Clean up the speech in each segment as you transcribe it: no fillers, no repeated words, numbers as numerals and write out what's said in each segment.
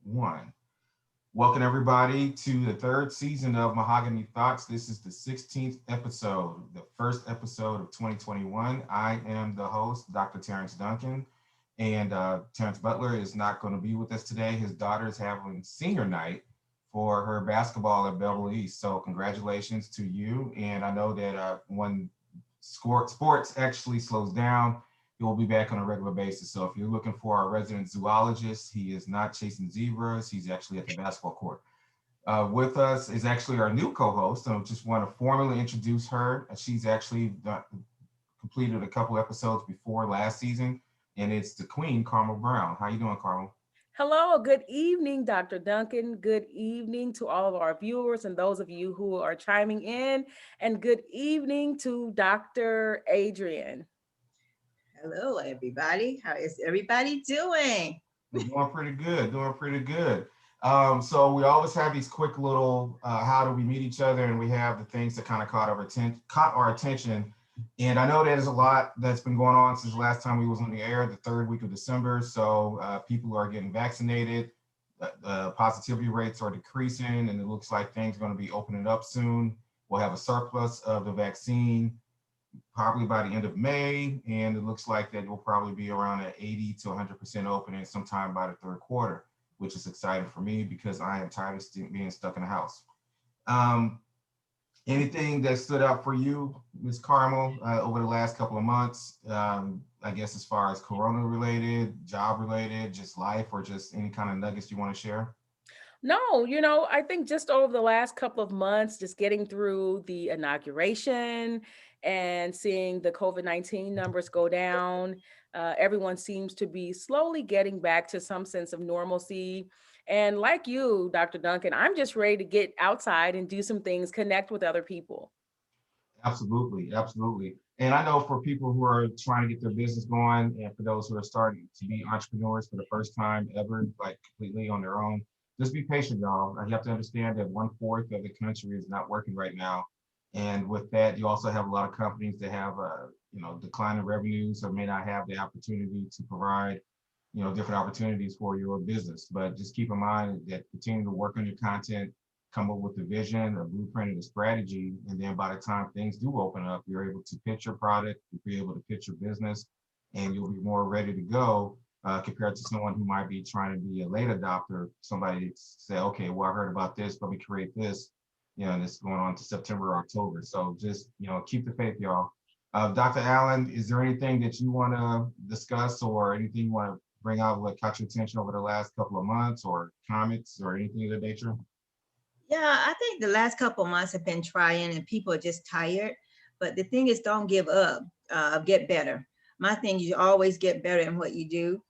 1. Welcome everybody to the third season of Mahogany Thoughts. This is the 16th episode, the first episode of 2021. I am the host, Dr. Terrence Duncan, and Terrence Butler is not going to be with us today. His daughter is having senior night for her basketball at Beverly East. So congratulations to you. And I know that when sports actually slows down, he will be back on a regular basis. So if you're looking for our resident zoologist, he is not chasing zebras. He's actually at the basketball court. With us is actually our new co-host. I just want to formally introduce her. She's actually completed a couple episodes before last season, and it's the Queen, Carmel Brown. How you doing, Carmel? Hello, good evening, Dr. Duncan. Good evening to all of our viewers and those of you who are chiming in. And good evening to Dr. Adrian. Hello, everybody. How is everybody doing? We're doing pretty good, doing pretty good. So we always have these quick little, how do we meet each other? And we have the things that kind of caught our attention. And I know there's a lot that's been going on since the last time we was on the air, the third week of December. So people are getting vaccinated, positivity rates are decreasing, and it looks like things are going to be opening up soon. We'll have a surplus of the vaccine probably by the end of May, and it looks like that will probably be around an 80 to 100% opening sometime by the third quarter, which is exciting for me because I am tired of being stuck in the house. Anything that stood out for you, Ms. Carmel, over the last couple of months, I guess as far as Corona related, job related, just life, or just any kind of nuggets you want to share? No, I think just over the last couple of months, just getting through the inauguration and seeing the COVID-19 numbers go down, everyone seems to be slowly getting back to some sense of normalcy. And like you, Dr. Duncan, I'm just ready to get outside and do some things, connect with other people. Absolutely, absolutely. And I know for people who are trying to get their business going, and for those who are starting to be entrepreneurs for the first time ever, like completely on their own, just be patient, y'all. You have to understand that 1/4 of the country is not working right now. And with that, you also have a lot of companies that have, declining revenues or may not have the opportunity to provide, different opportunities for your business. But just keep in mind that continue to work on your content, come up with a vision, a blueprint, and a strategy. And then by the time things do open up, you're able to pitch your product, you'll be able to pitch your business, and you'll be more ready to go compared to someone who might be trying to be a late adopter. Somebody say, okay, well, I heard about this, let me create this, and it's going on to September or October. So just, keep the faith, y'all. Dr. Allen, is there anything that you want to discuss or anything you want to bring out what caught your attention over the last couple of months or comments or anything of that nature? Yeah, I think the last couple of months have been trying and people are just tired. But the thing is, don't give up, get better. My thing is you always get better in what you do.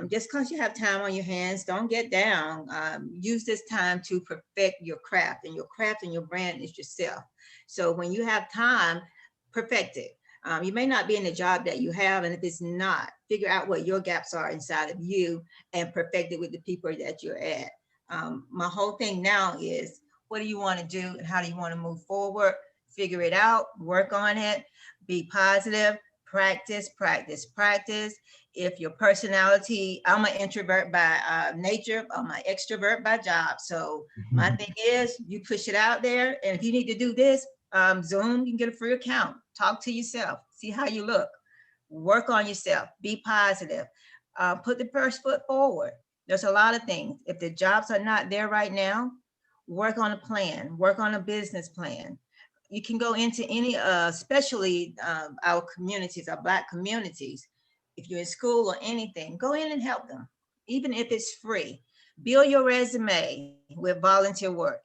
Just because you have time on your hands, don't get down. Use this time to perfect your craft, and your brand is yourself. So when you have time, perfect it. You may not be in the job that you have, and if it's not, figure out what your gaps are inside of you and perfect it with the people that you're at. My whole thing now is what do you want to do and how do you want to move forward? Figure it out, work on it, be positive, practice, practice, practice. If your personality, I'm an introvert by nature, I'm an extrovert by job. So my thing is you push it out there. And if you need to do this, Zoom, you can get a free account. Talk to yourself, see how you look, work on yourself, be positive, put the first foot forward. There's a lot of things. If the jobs are not there right now, work on a plan, work on a business plan. You can go into any, especially our communities, our Black communities. If you're in school or anything, go in and help them, even if it's free. Build your resume with volunteer work.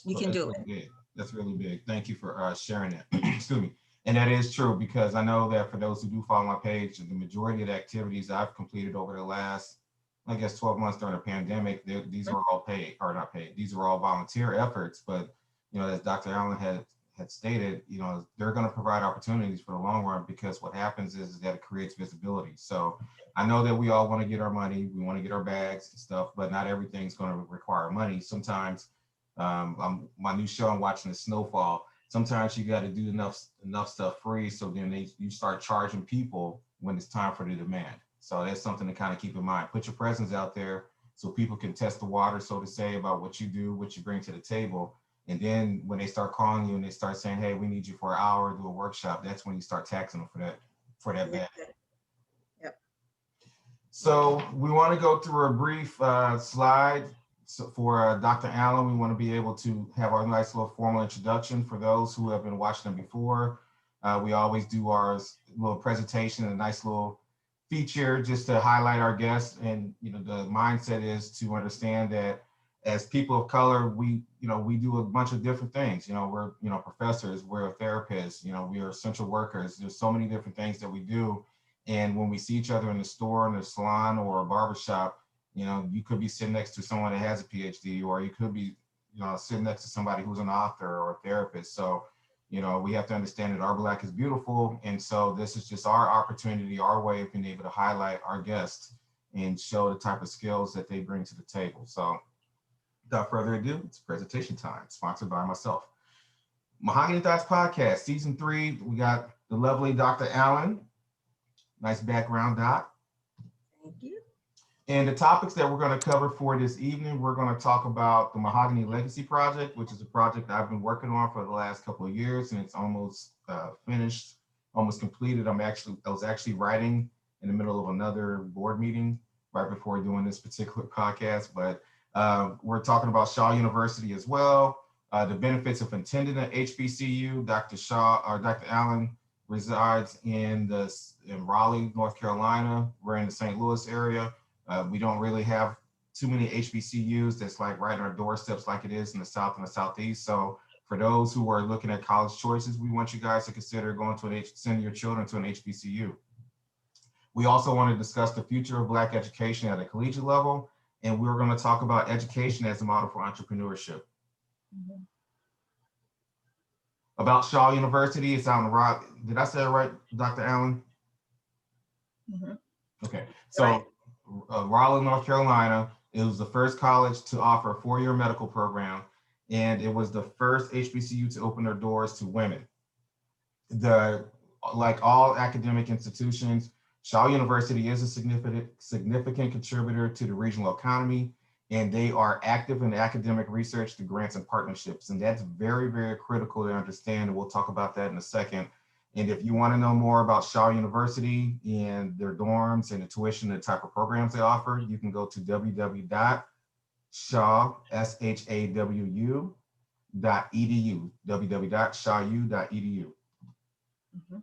You Well, can that's do really it. big. That's really big. Thank you for sharing that. Excuse me. And that is true because I know that for those who do follow my page, the majority of the activities I've completed over the last, I guess, 12 months during the pandemic, these are all paid or not paid. These are all volunteer efforts. But, as Dr. Allen had stated, they're going to provide opportunities for the long run because what happens is that it creates visibility. So I know that we all want to get our money, we want to get our bags and stuff, but not everything's going to require money. Sometimes my new show, I'm watching the snowfall. Sometimes you got to do enough stuff free, so then you start charging people when it's time for the demand. So that's something to kind of keep in mind. Put your presence out there, so people can test the water, so to say, about what you do, what you bring to the table. And then when they start calling you and they start saying, hey, we need you for an hour to do a workshop, that's when you start taxing them for that bag. Yep. So we want to go through a brief slide. So for Dr. Allen, we want to be able to have our nice little formal introduction for those who have been watching them before. We always do our little presentation, a nice little feature just to highlight our guests. And the mindset is to understand that as people of color, we do a bunch of different things. We're professors, we're therapists, we are essential workers. There's so many different things that we do. And when we see each other in the store, in the salon, or a barbershop, you could be sitting next to someone that has a PhD, or you could be sitting next to somebody who's an author or a therapist. So we have to understand that our Black is beautiful. And so this is just our opportunity, our way of being able to highlight our guests and show the type of skills that they bring to the table. So without further ado, it's presentation time, sponsored by myself. Mahogany Thoughts podcast, season 3. We got the lovely Dr. Allen. Nice background, Doc. Thank you. And the topics that we're going to cover for this evening, we're going to talk about the Mahogany Legacy Project, which is a project I've been working on for the last couple of years, and it's almost finished, almost completed. I was actually writing in the middle of another board meeting right before doing this particular podcast, but we're talking about Shaw University as well, the benefits of attending an HBCU. Dr. Allen resides in Raleigh, North Carolina. We're in the St. Louis area. We don't really have too many HBCUs that's like right on our doorsteps like it is in the South and the Southeast. So for those who are looking at college choices, we want you guys to consider going to sending your children to an HBCU. We also want to discuss the future of Black education at a collegiate level, and we're going to talk about education as a model for entrepreneurship. Mm-hmm. About Shaw University, it's out in Raleigh. Did I say it right, Dr. Allen? Mm-hmm. Okay, so. Right. Raleigh, North Carolina. It was the first college to offer a 4-year medical program, and it was the first HBCU to open their doors to women. Like all academic institutions, Shaw University is a significant contributor to the regional economy, and they are active in academic research through grants and partnerships. And that's very, very critical to understand, and we'll talk about that in a second. And if you want to know more about Shaw University and their dorms and the tuition and the type of programs they offer, you can go to www.shawu.edu, www.shawu.edu. Mm-hmm.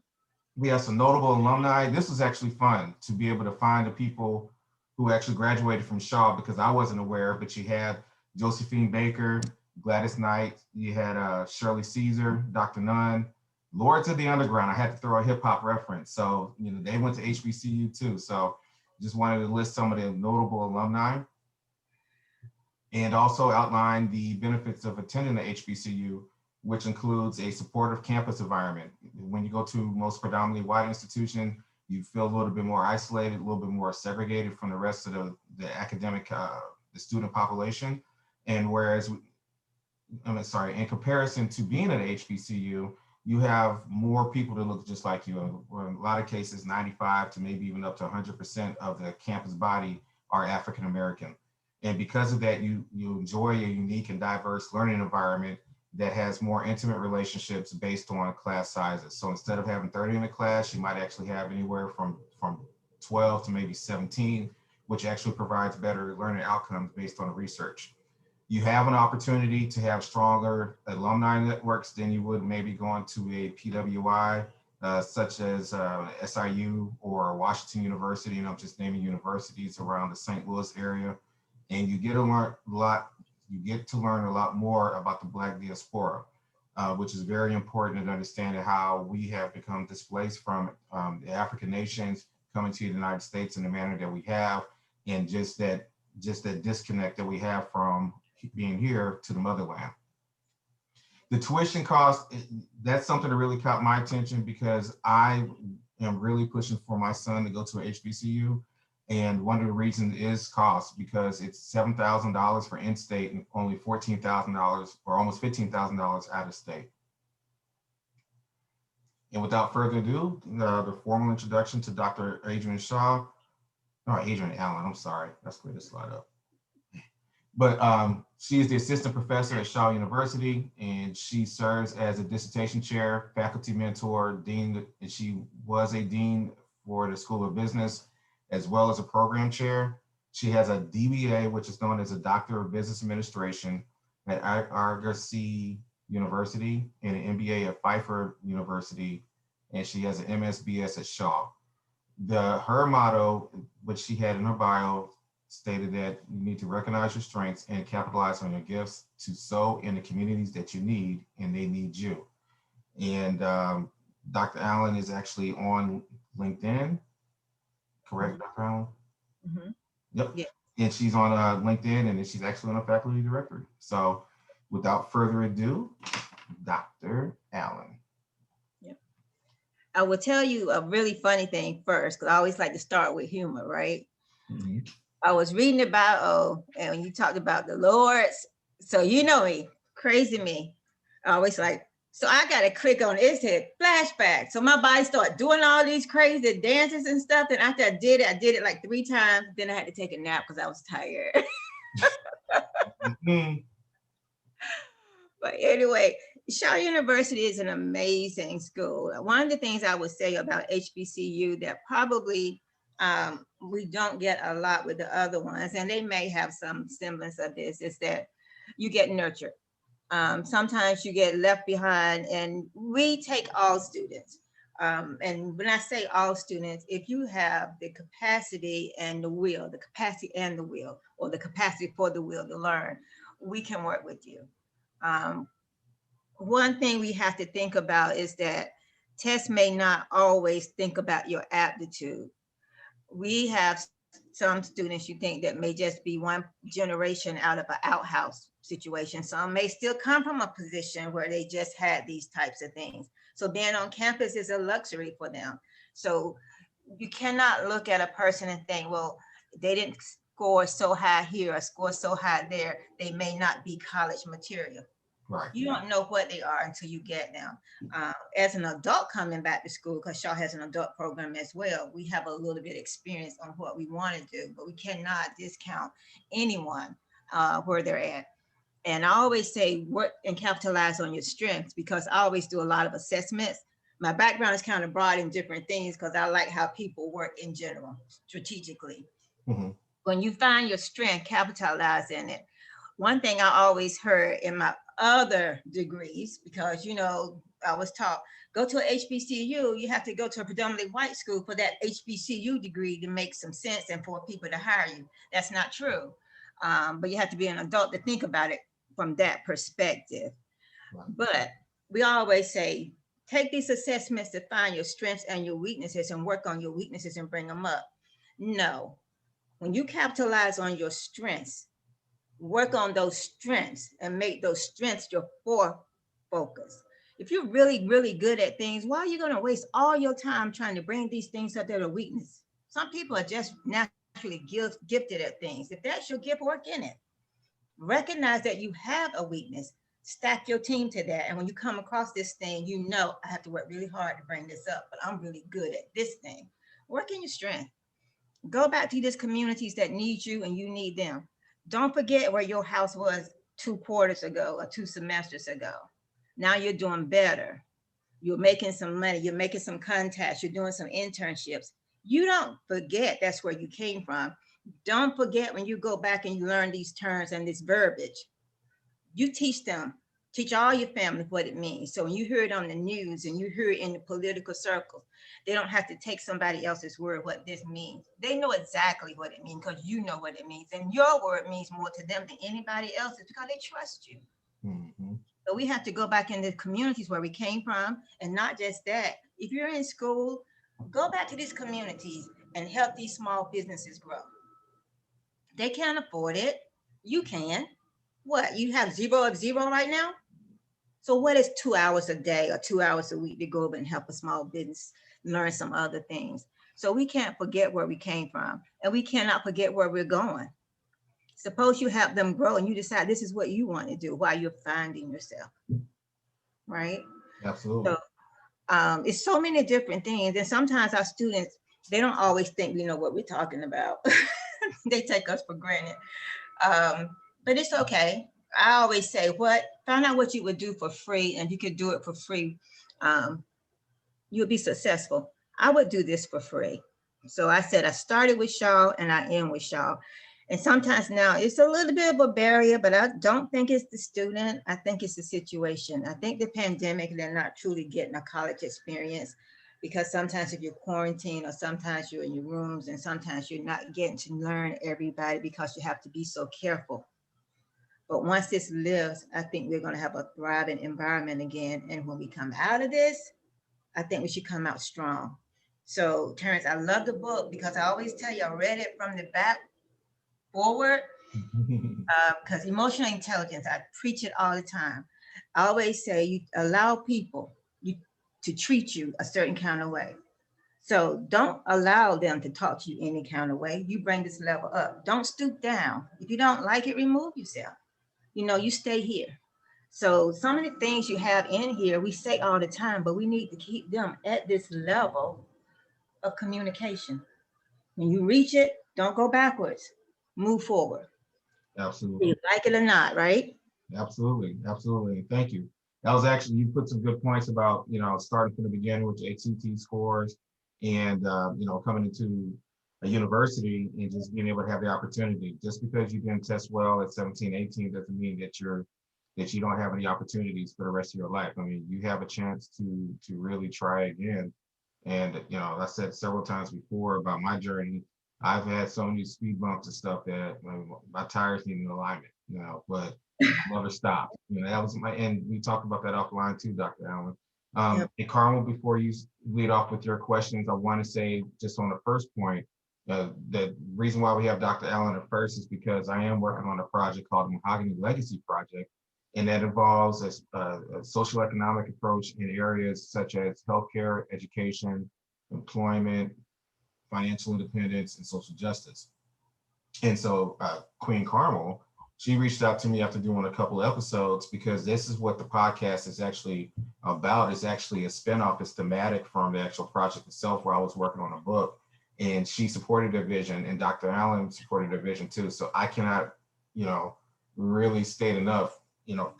We have some notable alumni. This was actually fun to be able to find the people who actually graduated from Shaw, because I wasn't aware, but you had Josephine Baker, Gladys Knight, you had Shirley Caesar, Dr. Nunn, Lords of the Underground. I had to throw a hip hop reference. So, they went to HBCU too. So just wanted to list some of the notable alumni and also outline the benefits of attending the HBCU, which includes a supportive campus environment. When you go to most predominantly white institution, you feel a little bit more isolated, a little bit more segregated from the rest of the academic, the student population. And whereas, in comparison to being at HBCU, you have more people that look just like you. Or in a lot of cases, 95 to maybe even up to 100% of the campus body are African American. And because of that, you enjoy a unique and diverse learning environment that has more intimate relationships based on class sizes. So instead of having 30 in a class, you might actually have anywhere from 12 to maybe 17, which actually provides better learning outcomes based on research. You have an opportunity to have stronger alumni networks than you would maybe going to a PWI, such as SIU or Washington University, and I'm just naming universities around the St. Louis area. And you get to learn a lot more about the Black diaspora, which is very important in understanding how we have become displaced from the African nations coming to the United States in the manner that we have, and just that disconnect that we have from being here to the motherland. The tuition cost, that's something that really caught my attention, because I am really pushing for my son to go to a HBCU. And one of the reasons is cost, because it's $7,000 for in-state and only $14,000 or almost $15,000 out of state. And without further ado, the formal introduction to Dr. Adrian Allen, I'm sorry, let's clear this slide up. But she is the assistant professor at Shaw University, and she serves as a dissertation chair, faculty mentor, dean, and she was a dean for the School of Business, as well as a program chair. She has a DBA, which is known as a Doctor of Business Administration at Argosy University, and an MBA at Pfeiffer University, and she has an MSBS at Shaw. Her motto, which she had in her bio, stated that you need to recognize your strengths and capitalize on your gifts to sow in the communities that you need, and they need you. And Dr. Allen is actually on LinkedIn, correct, Dr. Allen? Mm-hmm. Yep. Yeah. And she's on LinkedIn, and she's actually on a faculty directory. So without further ado, Dr. Allen. Yeah. I will tell you a really funny thing first, because I always like to start with humor, right? Mm-hmm. I was reading about, and when you talked about the Lords, so you know me, crazy me. I always like, so I got to click on it, it said flashback. So my body started doing all these crazy dances and stuff. And after I did it like 3 times. Then I had to take a nap because I was tired. Mm-hmm. But anyway, Shaw University is an amazing school. One of the things I would say about HBCU that probably we don't get a lot with the other ones, and they may have some semblance of this, is that you get nurtured. Sometimes you get left behind, and we take all students. And when I say all students, if you have the capacity and the will, or the capacity for the will to learn, we can work with you. One thing we have to think about is that tests may not always think about your aptitude. We have some students you think that may just be one generation out of an outhouse situation. Some may still come from a position where they just had these types of things. So being on campus is a luxury for them. So you cannot look at a person and think, well, they didn't score so high here or score so high there, they may not be college material. Right. You don't know what they are until you get them. As an adult coming back to school, because Shaw has an adult program as well, we have a little bit of experience on what we want to do, but we cannot discount anyone where they're at. And I always say work and capitalize on your strengths, because I always do a lot of assessments. My background is kind of broad in different things because I like how people work in general, strategically. Mm-hmm. When you find your strength, capitalize in it. One thing I always heard in my other degrees, because, you know, I was taught, go to a HBCU, you have to go to a predominantly white school for that HBCU degree to make some sense and for people to hire you. That's not true. But you have to be an adult to think about it from that perspective. Right. But we always say, take these assessments to find your strengths and your weaknesses and work on your weaknesses and bring them up. No, when you capitalize on your strengths, work on those strengths and make those strengths your focus. If you're really, really good at things, why are you going to waste all your time trying to bring these things up that are weakness? Some people are just naturally gifted at things. If that's your gift, work in it. Recognize that you have a weakness. Stack your team to that. And when you come across this thing, you know, I have to work really hard to bring this up, but I'm really good at this thing. Work in your strength. Go back to these communities that need you and you need them. Don't forget where your house was 2 quarters ago or 2 semesters ago. Now you're doing better. You're making some money. You're making some contacts. You're doing some internships. You don't forget that's where you came from. Don't forget when you go back and you learn these terms and this verbiage. You teach them. Teach all your family what it means. So when you hear it on the news and you hear it in the political circles, they don't have to take somebody else's word what this means. They know exactly what it means because you know what it means. And your word means more to them than anybody else's because they trust you. Mm-hmm. So we have to go back in the communities where we came from. And not just that, if you're in school, go back to these communities and help these small businesses grow. They can't afford it. You can. What, you have 0 of 0 right now? So what is 2 hours a day or 2 hours a week to go over and help a small business learn some other things? So we can't forget where we came from, and we cannot forget where we're going. Suppose you help them grow and you decide this is what you want to do while you're finding yourself, right? Absolutely. So it's so many different things. And sometimes our students, they don't always think we know what we're talking about. They take us for granted. but it's okay. I always say, find out what you would do for free, and if you could do it for free, um, you'll be successful. I would do this for free. So I said I started with Shaw and I end with Shaw. And sometimes now it's a little bit of a barrier, but I don't think it's the student. I think it's the situation. I think the pandemic, they're not truly getting a college experience, because sometimes if you're quarantined, or sometimes you're in your rooms, and sometimes you're not getting to learn everybody because you have to be so careful. But once this lives, I think we're going to have a thriving environment again. And when we come out of this, I think we should come out strong. So, Terrence, I love the book because I always tell you I read it from the back forward, because emotional intelligence, I preach it all the time. I always say you allow people to treat you a certain kind of way. So don't allow them to talk to you any kind of way. You bring this level up. Don't stoop down. If you don't like it, remove yourself. You stay here. So some of the things you have in here, we say all the time, but we need to keep them at this level of communication. When you reach it, don't go backwards. Move forward. Absolutely. You like it or not, right? Absolutely. Absolutely. Thank you. That was actually, you put some good points about, starting from the beginning with your ACT scores and, coming into a university and just being able to have the opportunity. Just because you didn't test well at 17, 18 doesn't mean that you don't have any opportunities for the rest of your life. I mean, you have a chance to really try again. And, I said several times before about my journey, I've had so many speed bumps and stuff that my tires need an alignment, but I never stopped. That was and we talked about that offline too, Dr. Allen. Yep. And Carmel, before you lead off with your questions, I want to say just on the first point, the reason why we have Dr. Allen at first is because I am working on a project called the Mahogany Legacy Project, and that involves a social economic approach in areas such as healthcare, education, employment, financial independence, and social justice. And so Queen Carmel, she reached out to me after doing a couple episodes, because this is what the podcast is actually about. It's actually a spinoff. It's thematic from the actual project itself, where I was working on a book, and she supported her vision, and Dr. Allen supported her vision too. So I cannot, really state enough,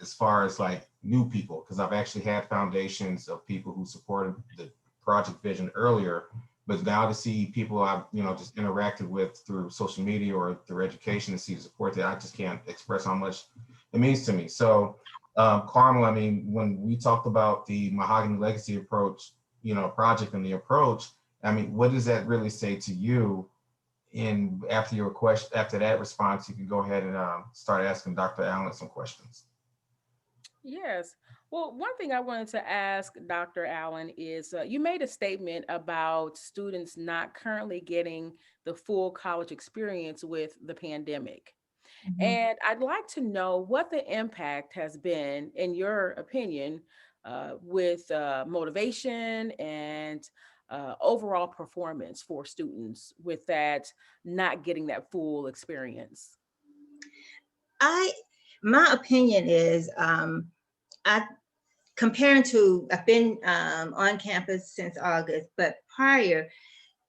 as far as like new people, because I've actually had foundations of people who supported the project vision earlier, but now to see people I've, just interacted with through social media or through education, to see the support, that I just can't express how much it means to me. So Carmel, I mean, when we talked about the Mahogany Legacy approach, project and the approach, I mean, what does that really say to you? And after your question, after that response, you can go ahead and start asking Dr. Allen some questions. Yes. Well, one thing I wanted to ask Dr. Allen is you made a statement about students not currently getting the full college experience with the pandemic. Mhm. And I'd like to know what the impact has been, in your opinion, with motivation and overall performance for students with that not getting that full experience. My opinion is, I comparing to, I've been on campus since August, but prior,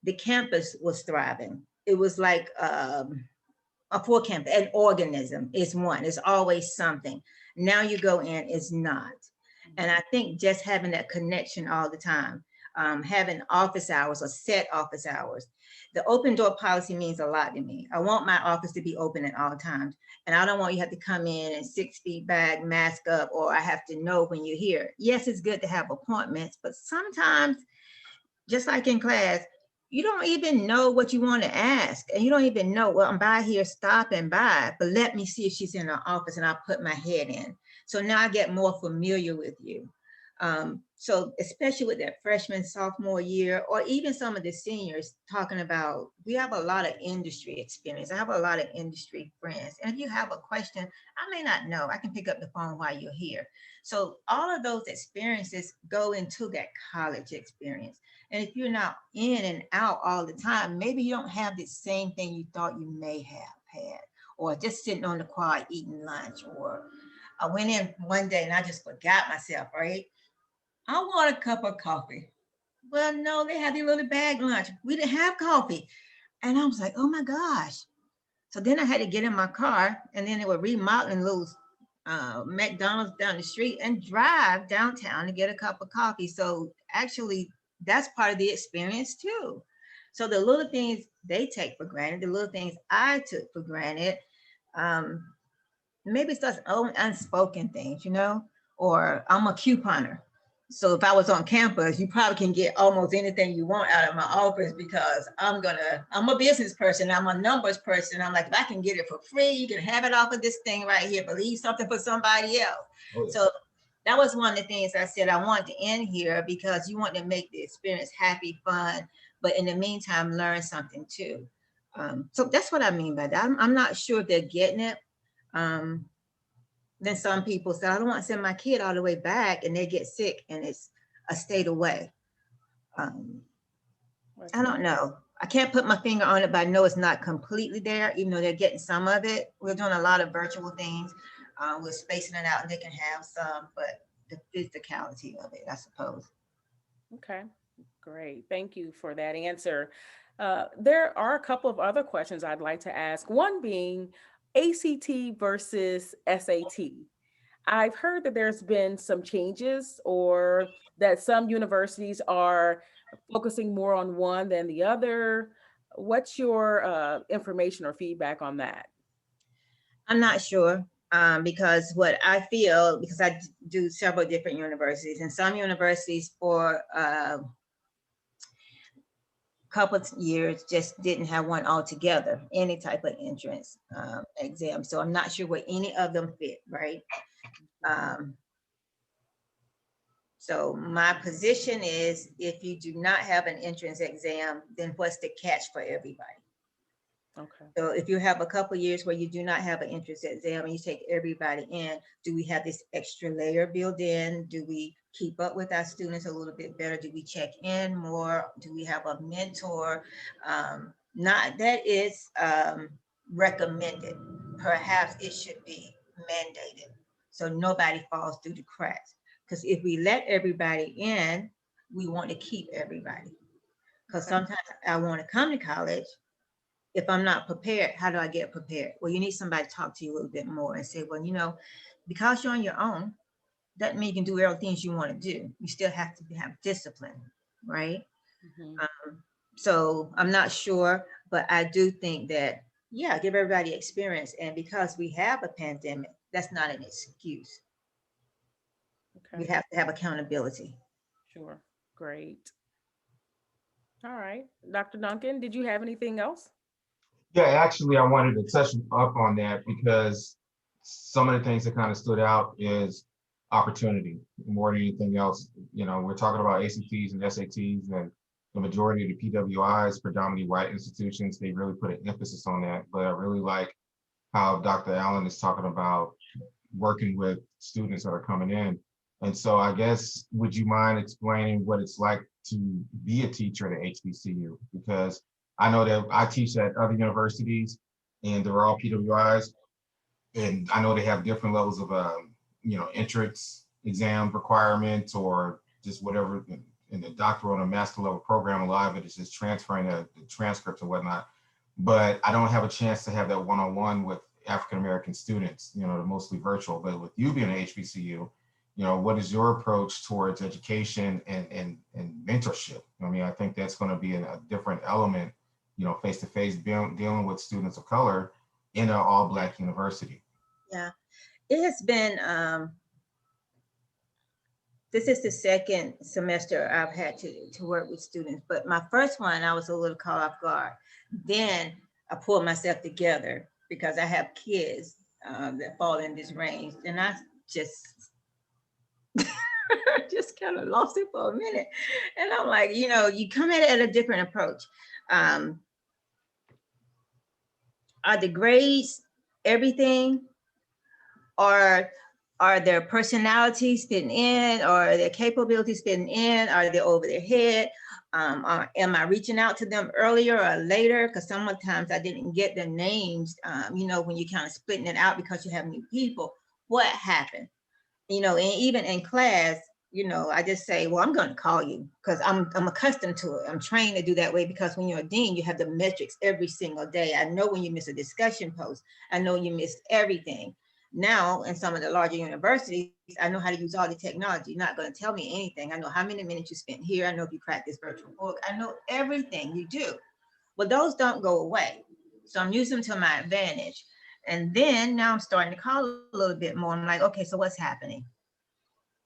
the campus was thriving. It was like a full campus, an organism is one. It's always something. Now you go in, it's not. And I think just having that connection all the time, having office hours or set office hours. The open door policy means a lot to me. I want my office to be open at all times. And I don't want you to have to come in and 6 feet back, mask up, or I have to know when you're here. Yes, it's good to have appointments, but sometimes, just like in class, you don't even know what you want to ask. And you don't even know, well, I'm by here stopping by, but let me see if she's in her office, and I'll put my head in. So now I get more familiar with you. So especially with that freshman, sophomore year, or even some of the seniors talking about, we have a lot of industry experience. I have a lot of industry friends. And if you have a question, I may not know, I can pick up the phone while you're here. So all of those experiences go into that college experience. And if you're not in and out all the time, maybe you don't have the same thing you thought you may have had, or just sitting on the quad eating lunch, or I went in one day and I just forgot myself, right? I want a cup of coffee. Well, no, they had the little bag lunch. We didn't have coffee. And I was like, oh my gosh. So then I had to get in my car, and then they were remodeling little McDonald's down the street and drive downtown to get a cup of coffee. So actually, that's part of the experience too. So the little things they take for granted, the little things I took for granted, um, maybe it's those own unspoken things, or I'm a couponer. So if I was on campus, you probably can get almost anything you want out of my office because I'm a business person. I'm a numbers person. I'm like, if I can get it for free, you can have it off of this thing right here, but leave something for somebody else. Oh, yeah. So that was one of the things I said I wanted to end here because you want to make the experience happy, fun, but in the meantime, learn something too. So that's what I mean by that. I'm not sure if they're getting it. Then some people say, I don't want to send my kid all the way back and they get sick and it's a state away. I don't know. I can't put my finger on it, but I know it's not completely there, even though they're getting some of it. We're doing a lot of virtual things. We're spacing it out and they can have some, but the physicality of it, I suppose. Okay, great. Thank you for that answer. There are a couple of other questions I'd like to ask. One being, ACT versus SAT. I've heard that there's been some changes or that some universities are focusing more on one than the other. What's your information or feedback on that? I'm not sure because what I feel, because I do several different universities, and some universities for couple of years just didn't have one altogether, any type of entrance exam. So I'm not sure where any of them fit, right? So my position is if you do not have an entrance exam, then what's the catch for everybody? Okay. So if you have a couple of years where you do not have an entrance exam and you take everybody in, do we have this extra layer built in? Do we keep up with our students a little bit better? Do we check in more? Do we have a mentor? Not that it's recommended. Perhaps it should be mandated so nobody falls through the cracks. Because if we let everybody in, we want to keep everybody. Because sometimes I want to come to college. If I'm not prepared, how do I get prepared? Well, you need somebody to talk to you a little bit more and say, well, because you're on your own, doesn't mean you can do everything you want to do. You still have to have discipline, right? Mm-hmm. So I'm not sure, but I do think that, yeah, give everybody experience. And because we have a pandemic, that's not an excuse. Okay. We have to have accountability. Sure. Great. All right. Dr. Duncan, did you have anything else? Yeah, actually, I wanted to touch up on that because some of the things that kind of stood out is opportunity more than anything else. We're talking about ACTs and SATs, and the majority of the PWIs, predominantly white institutions, they really put an emphasis on that. But I really like how Dr. Allen is talking about working with students that are coming in. And so I guess, would you mind explaining what it's like to be a teacher at HBCU? Because I know that I teach at other universities and they're all PWIs. And I know they have different levels of, entrance exam requirements or just whatever in the doctoral and master level program. A lot of it is just transferring the transcripts and whatnot. But I don't have a chance to have that one-on-one with African-American students, they're mostly virtual. But with you being an HBCU, what is your approach towards education and mentorship? I think that's going to be a different element, face-to-face dealing with students of color in an all-Black university. Yeah, it has been, this is the second semester I've had to work with students, but my first one, I was a little caught off guard. Then I pulled myself together because I have kids that fall in this range, and I just kind of lost it for a minute. And I'm like, you come at it at a different approach. Are the grades everything? Or are their personalities fitting in? Or are their capabilities fitting in? Are they over their head? Am I reaching out to them earlier or later? Because sometimes I didn't get the names, when you're kind of splitting it out because you have new people. What happened? And even in class, I just say, well, I'm going to call you because I'm accustomed to it. I'm trained to do that way because when you're a dean, you have the metrics every single day. I know when you miss a discussion post. I know you missed everything. Now, in some of the larger universities, I know how to use all the technology. You're not going to tell me anything. I know how many minutes you spent here. I know if you cracked this virtual book. I know everything you do. Well, those don't go away. So I'm using them to my advantage. And then now I'm starting to call a little bit more. I'm like, okay, so what's happening?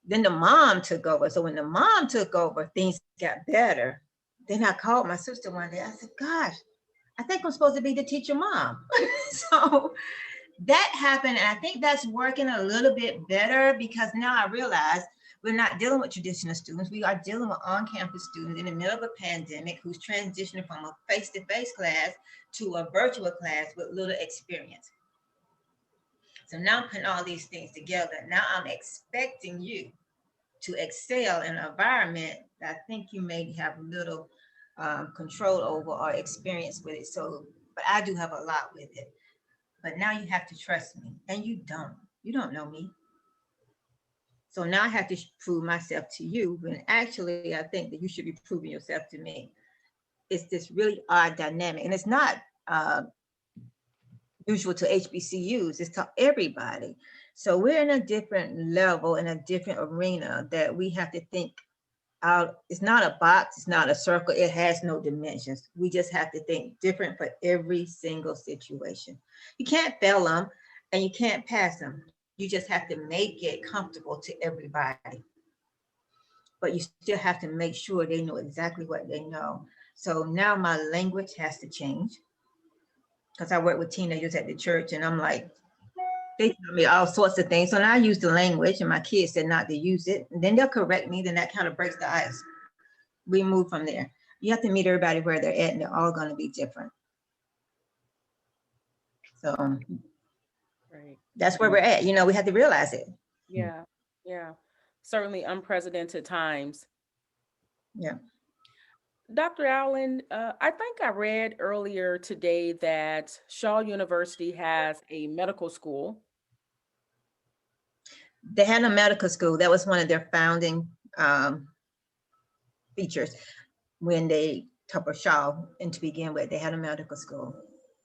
Then the mom took over. So when the mom took over, things got better. Then I called my sister one day. I said, gosh, I think I'm supposed to be the teacher mom. So that happened. And I think that's working a little bit better because now I realize we're not dealing with traditional students. We are dealing with on-campus students in the middle of a pandemic who's transitioning from a face-to-face class to a virtual class with little experience. So now I'm putting all these things together. Now I'm expecting you to excel in an environment that I think you may have little control over or experience with it. So, but I do have a lot with it. But now you have to trust me, and you don't know me. So now I have to prove myself to you, when actually I think that you should be proving yourself to me. It's this really odd dynamic, and it's not usual to HBCUs, it's to everybody. So we're in a different level, in a different arena that we have to think out. It's not a box, it's not a circle, it has no dimensions. We just have to think different for every single situation. You can't fail them and you can't pass them. You just have to make it comfortable to everybody. But you still have to make sure they know exactly what they know. So now my language has to change because I work with teenagers at the church, and I'm like, they tell me all sorts of things. So now I use the language, and my kids said not to use it. And then they'll correct me. Then that kind of breaks the ice. We move from there. You have to meet everybody where they're at, and they're all going to be different. So Right. that's where we're at. We have to realize it. Yeah. Yeah. Certainly unprecedented times. Yeah. Dr. Allen, I think I read earlier today that Shaw University has a medical school. They had a medical school. That was one of their founding features when they took Shaw, and to begin with, they had a medical school.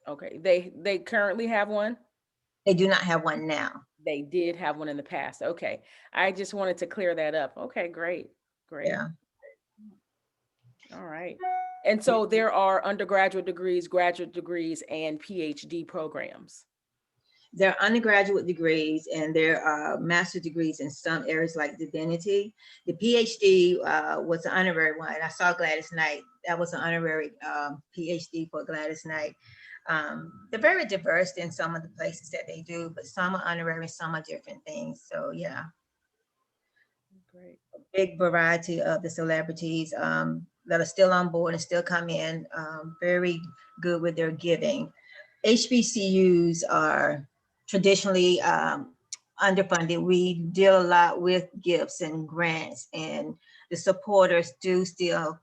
Okay. They currently have one? They do not have one now. They did have one in the past. Okay. I just wanted to clear that up. Okay, great. Great. Yeah. All right. And so there are undergraduate degrees, graduate degrees, and PhD programs. There are undergraduate degrees and there are master's degrees in some areas like divinity. The PhD was an honorary one. I saw Gladys Knight. That was an honorary PhD for Gladys Knight. They're very diverse in some of the places that they do, but some are honorary, some are different things. So yeah. Great. A big variety of the celebrities that are still on board and still come in, very good with their giving. HBCUs are traditionally underfunded. We deal a lot with gifts and grants, and the supporters do still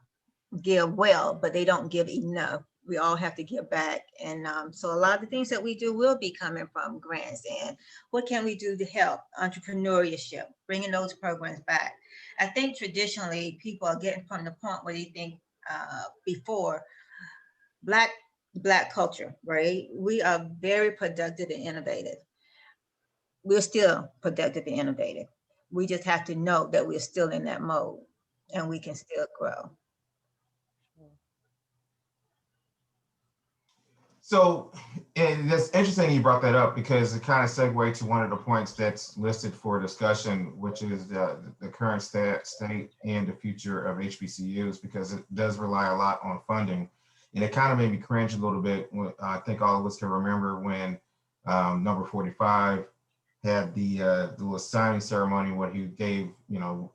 give well, but they don't give enough. We all have to give back. And so a lot of the things that we do will be coming from grants. And what can we do to help? Entrepreneurship, bringing those programs back. I think traditionally people are getting from the point where they think before Black culture, right? We are very productive and innovative. We're still productive and innovative. We just have to know that we're still in that mode and we can still grow. So, and that's interesting you brought that up because it kind of segued to one of the points that's listed for discussion, which is the current state and the future of HBCUs, because it does rely a lot on funding. And it kind of made me cringe a little bit. I think all of us can remember when number 45 had the little signing ceremony where he gave,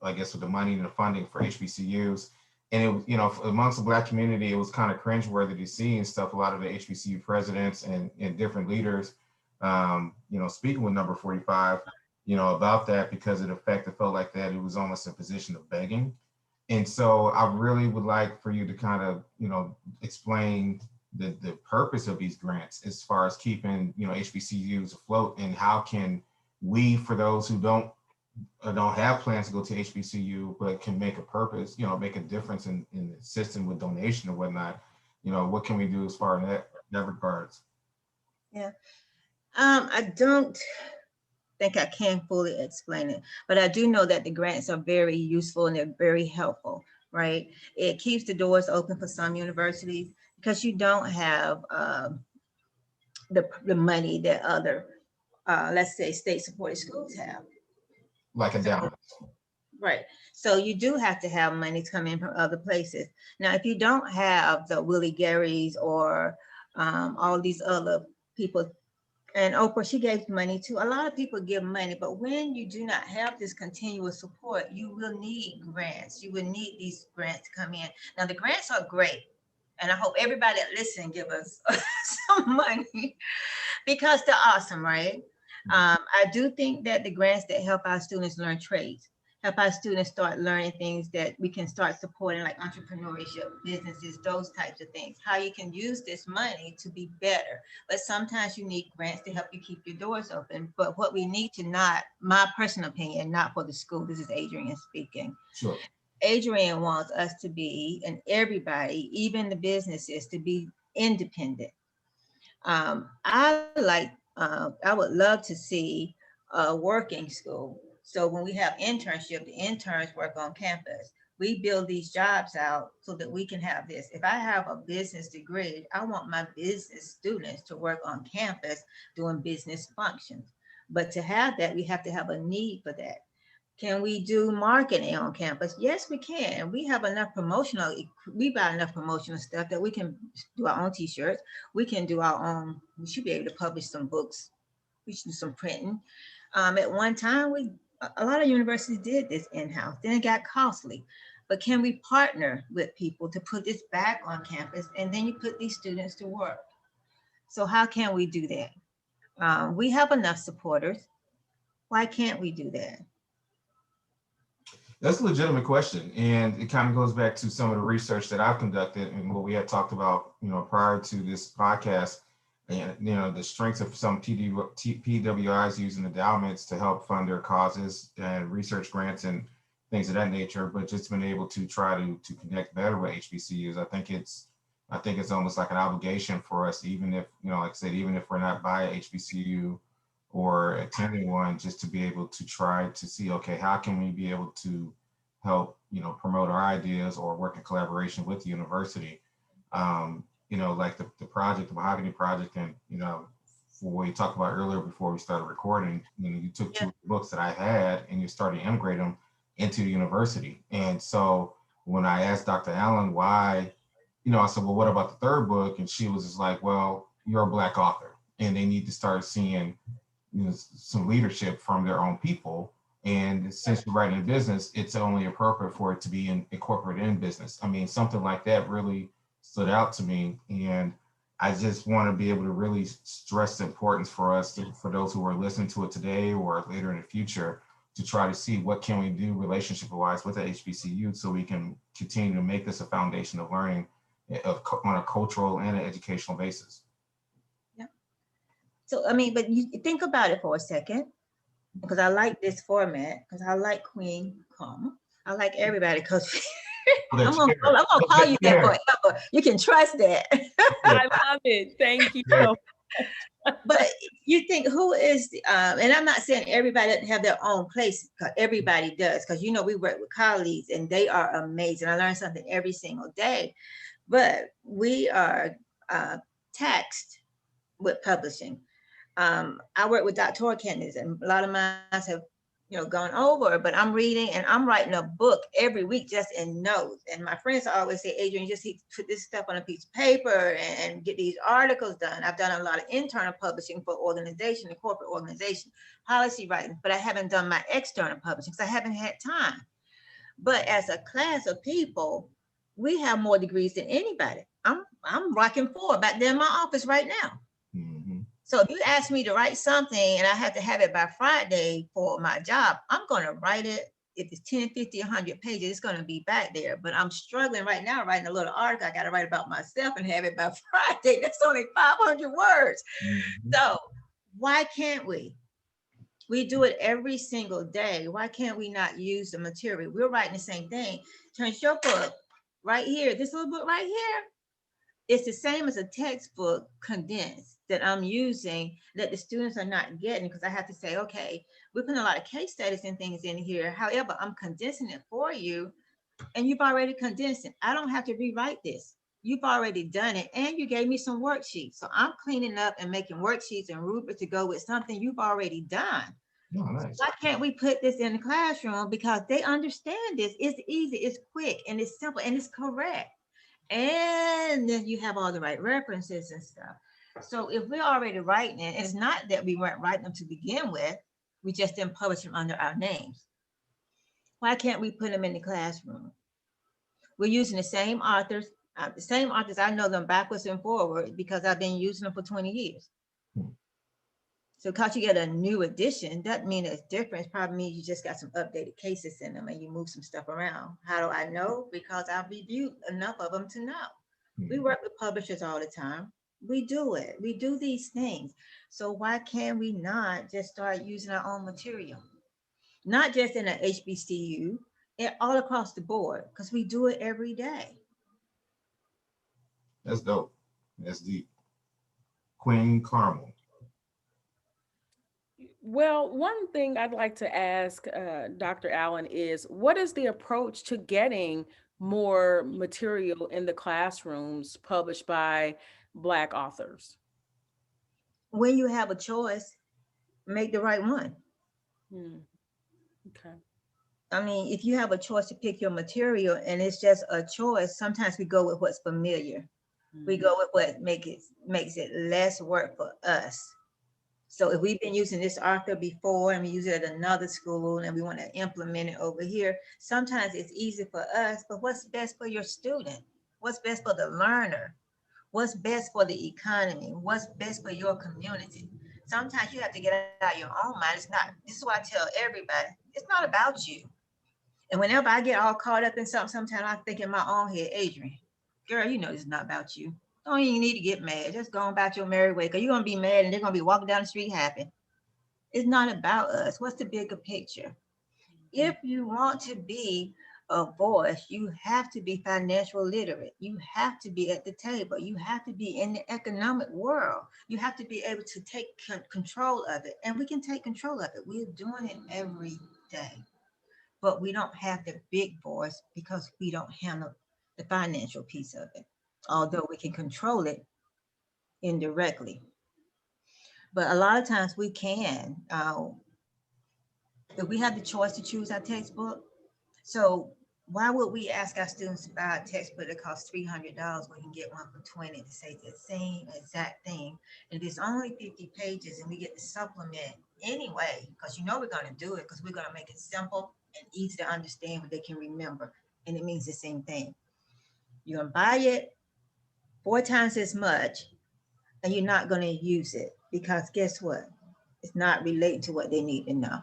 I guess with the money and the funding for HBCUs. And it was, amongst the Black community, it was kind of cringeworthy to see and stuff. A lot of the HBCU presidents and different leaders, speaking with number 45, about that, because of the fact it felt like that it was almost a position of begging. And so I really would like for you to kind of, explain the purpose of these grants as far as keeping, HBCUs afloat, and how can we, for those who don't don't have plans to go to HBCU, but can make a purpose, make a difference in assisting with donation and whatnot, what can we do as far as that regards? Yeah. I don't think I can fully explain it, but I do know that the grants are very useful and they're very helpful, right? It keeps the doors open for some universities because you don't have the money that other, let's say, state-supported schools have. Like a down. Right. So you do have to have money to come in from other places. Now, if you don't have the Willie Garys or all these other people, and Oprah, she gave money too. A lot of people give money, but when you do not have this continuous support, you will need grants. You will need these grants to come in. Now, the grants are great. And I hope everybody that listen give us some money because they're awesome, right? I do think that the grants that help our students learn trades, help our students start learning things that we can start supporting, like entrepreneurship, businesses, those types of things, how you can use this money to be better. But sometimes you need grants to help you keep your doors open. But what we need to not, my personal opinion, not for the school, this is Adrian speaking. Sure. Adrian wants us to be, and everybody, even the businesses, to be independent. I would love to see a working school. So when we have internship, the interns work on campus. We build these jobs out so that we can have this. If I have a business degree, I want my business students to work on campus doing business functions. But to have that, we have to have a need for that. Can we do marketing on campus? Yes, we can. We have enough we buy enough promotional stuff that we can do our own t-shirts. We can do our own, we should be able to publish some books. We should do some printing. At one time, a lot of universities did this in-house. Then it got costly. But can we partner with people to put this back on campus? And then you put these students to work. So how can we do that? We have enough supporters. Why can't we do that? That's a legitimate question. And it kind of goes back to some of the research that I've conducted and what we had talked about, prior to this podcast, and, the strengths of some PWIs using endowments to help fund their causes and research grants and things of that nature, but just been able to try to connect better with HBCUs. I think it's almost like an obligation for us, even if, like I said, even if we're not by a HBCU or attending one, just to be able to try to see, okay, how can we be able to help, promote our ideas or work in collaboration with the university? Like the project, the Mahogany project, and, for what you talked about earlier before we started recording, you took two books that I had and you started to integrate them into the university. And so when I asked Dr. Allen why, I said, well, what about the third book? And she was just like, well, you're a Black author and they need to start seeing some leadership from their own people. And since you're writing a business, it's only appropriate for it to be incorporated in business. I mean, something like that really stood out to me. And I just want to be able to really stress the importance for us, for those who are listening to it today or later in the future, to try to see what can we do relationship-wise with the HBCU so we can continue to make this a foundation of learning on a cultural and an educational basis. So, I mean, but you think about it for a second, because I like this format, because I like Queen Carmel. I like everybody, because I'm gonna call you that forever. You can trust that. I love it. Thank you. Yeah. But you think who is, and I'm not saying everybody doesn't have their own place, because everybody does, because we work with colleagues and they are amazing. I learn something every single day, but we are taxed with publishing. I work with doctoral candidates, and a lot of mine have, gone over, but I'm reading and I'm writing a book every week just in notes. And my friends always say, Adrian, just put this stuff on a piece of paper and get these articles done. I've done a lot of internal publishing for organization and corporate organization, policy writing, but I haven't done my external publishing because I haven't had time. But as a class of people, we have more degrees than anybody. I'm rocking 4 back there in my office right now. Mm-hmm. So if you ask me to write something and I have to have it by Friday for my job, I'm going to write it. If it's 10, 50, 100 pages, it's going to be back there. But I'm struggling right now writing a little article. I got to write about myself and have it by Friday. That's only 500 words. Mm-hmm. So why can't we? We do it every single day. Why can't we not use the material? We're writing the same thing. Turn your book right here. This little book right here, it's the same as a textbook condensed that I'm using that the students are not getting, because I have to say, okay, we're putting a lot of case studies and things in here. However, I'm condensing it for you, and you've already condensed it. I don't have to rewrite this. You've already done it, and you gave me some worksheets. So I'm cleaning up and making worksheets and rubrics to go with something you've already done. Oh, nice. Why can't we put this in the classroom? Because they understand this. It's easy, it's quick, and it's simple, and it's correct. And then you have all the right references and stuff. So if we're already writing it, it's not that we weren't writing them to begin with. We just didn't publish them under our names. Why can't we put them in the classroom? We're using the same authors. The same authors, I know them backwards and forward because I've been using them for 20 years. So because you get a new edition, doesn't mean it's different. It probably means you just got some updated cases in them and you move some stuff around. How do I know? Because I've reviewed enough of them to know. We work with publishers all the time. We do it. We do these things. So why can we not just start using our own material? Not just in an HBCU, all across the board, because we do it every day. That's dope. That's deep. Queen Carmel. Well, one thing I'd like to ask Dr. Allen is, what is the approach to getting more material in the classrooms published by Black authors? When you have a choice, make the right one. Okay. I mean, if you have a choice to pick your material and it's just a choice, sometimes we go with what's familiar. We go with what makes it less work for us. So if we've been using this author before and we use it at another school and we want to implement it over here, sometimes it's easy for us, but what's best for your student? What's best for the learner? What's best for the economy? What's best for your community? Sometimes you have to get out of your own mind. This is what I tell everybody. It's not about you. And whenever I get all caught up in something, sometimes I think in my own head, Adrian, girl, you know it's not about you. Don't even need to get mad. Just go about your merry way, because you're going to be mad and they're going to be walking down the street happy. It's not about us. What's the bigger picture? If you want to be a voice, you have to be financial literate. You have to be at the table. You have to be in the economic world. You have to be able to take control of it. And we can take control of it. We're doing it every day. But we don't have the big voice because we don't handle the financial piece of it, although we can control it indirectly. But a lot of times we can. If we have the choice to choose our textbook, so why would we ask our students to buy a textbook that costs $300 when you can get one for 20 to say the same exact thing? And it's only 50 pages and we get to supplement anyway, because you know we're going to do it, because we're going to make it simple and easy to understand what they can remember. And it means the same thing. You're going to buy it 4 times as much and you're not going to use it, because guess what? It's not related to what they need to know.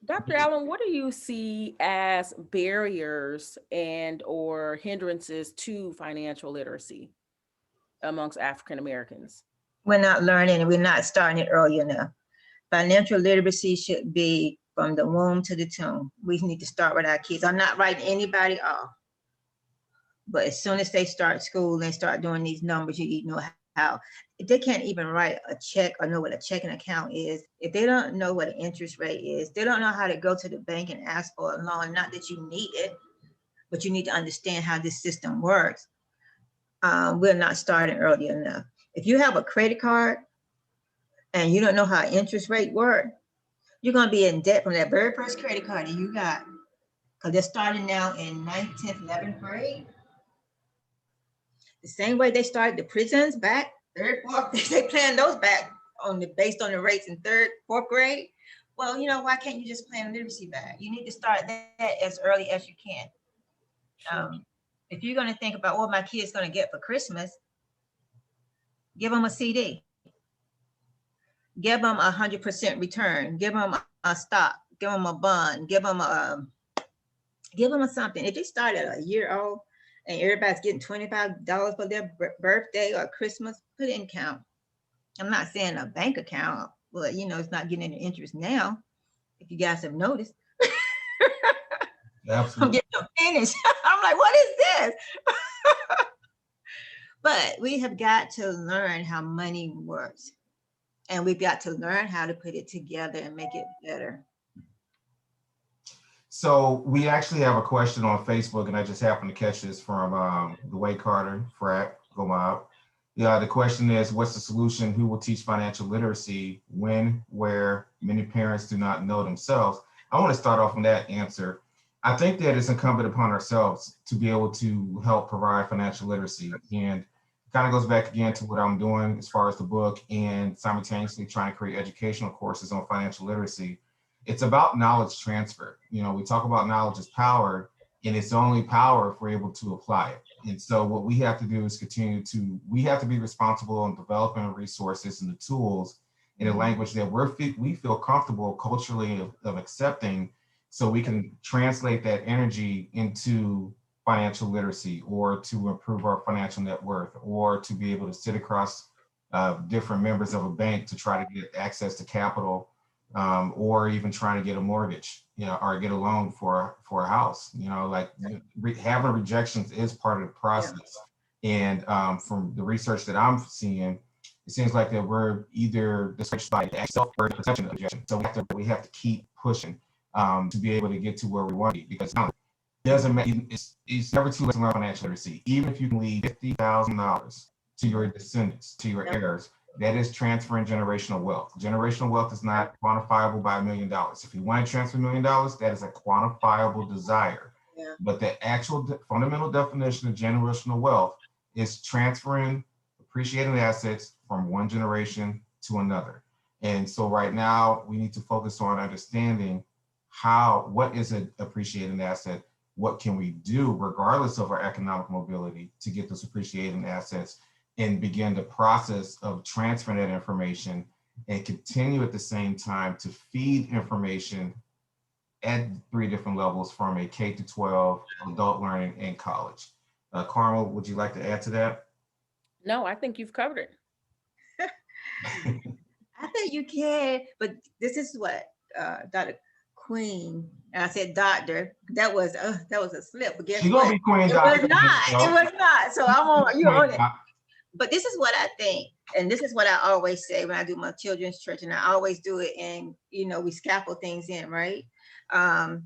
Dr. Allen, what do you see as barriers and or hindrances to financial literacy amongst African Americans? We're not learning and we're not starting it early enough. Financial literacy should be from the womb to the tomb. We need to start with our kids. I'm not writing anybody off, but as soon as they start school and start doing these numbers, you know how. If they can't even write a check or know what a checking account is, if they don't know what an interest rate is, they don't know how to go to the bank and ask for a loan. Not that you need it, but you need to understand how this system works. We're not starting early enough. If you have a credit card and you don't know how interest rate work, you're going to be in debt from that very first credit card that you got, because they're starting now in 9th, 10th, 11th grade. The same way they started the prisons back, 3rd, 4th, they plan those back based on the rates in 3rd, 4th grade. Well, you know, why can't you just plan literacy back? You need to start that as early as you can. Sure. If you're going to think about what my kid's going to get for Christmas, give them a CD. Give them 100% return. Give them a stock. Give them a bond. Give them a something. If they start at a year old and everybody's getting $25 for their birthday or Christmas, put it in count. I'm not saying a bank account, but it's not getting any interest now. If you guys have noticed, I'm Absolutely. getting to finish. I'm like, what is this? But we have got to learn how money works. And we've got to learn how to put it together and make it better. So we actually have a question on Facebook, and I just happened to catch this from the Way Carter, Frat, go out. Yeah, the question is, what's the solution? Who will teach financial literacy when, where many parents do not know themselves? I want to start off with that answer. I think that it's incumbent upon ourselves to be able to help provide financial literacy. And it kind of goes back again to what I'm doing as far as the book and simultaneously trying to create educational courses on financial literacy. It's about knowledge transfer. You know, we talk about knowledge as power, and it's only power if we're able to apply it. And so what we have to do is we have to be responsible in developing resources and the tools in a language that we feel comfortable culturally of accepting, so we can translate that energy into financial literacy, or to improve our financial net worth, or to be able to sit across different members of a bank to try to get access to capital, or even trying to get a mortgage, or get a loan for a house. Like having rejections is part of the process. And from the research that I'm seeing, it seems like that we're either discouraged by the self or perception of rejection. So we have to keep pushing to be able to get to where we want to be, because it doesn't matter. It's never too late to learn financial literacy. Even if you can leave $50,000 to your descendants, to your heirs, that is transferring generational wealth. Generational wealth is not quantifiable by $1 million. If you want to transfer $1 million, that is a quantifiable desire. Yeah. But the actual fundamental definition of generational wealth is transferring appreciating assets from one generation to another. And so right now we need to focus on understanding what is an appreciating asset? What can we do regardless of our economic mobility to get those appreciating assets, and begin the process of transferring that information, and continue at the same time to feed information at 3 different levels, from a K to 12, adult learning, and college. Carmel, would you like to add to that? No, I think you've covered it. I think you can, but this is what Dr. Queen, and I said doctor, that was a slip. But She's gonna be Queen Doctor. It was not. So I'm on, you're on it. But this is what I think, and this is what I always say when I do my children's church, and I always do it, and we scaffold things in, right? And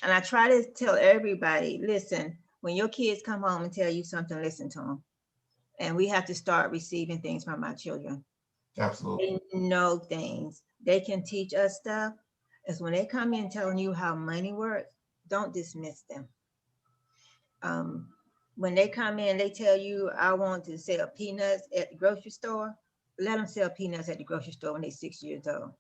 I try to tell everybody, listen, when your kids come home and tell you something, listen to them. And we have to start receiving things from our children. Absolutely. They know things. They can teach us stuff. Is when they come in telling you how money works, don't dismiss them. When they come in, they tell you, I want to sell peanuts at the grocery store. Let them sell peanuts at the grocery store when they're 6 years old.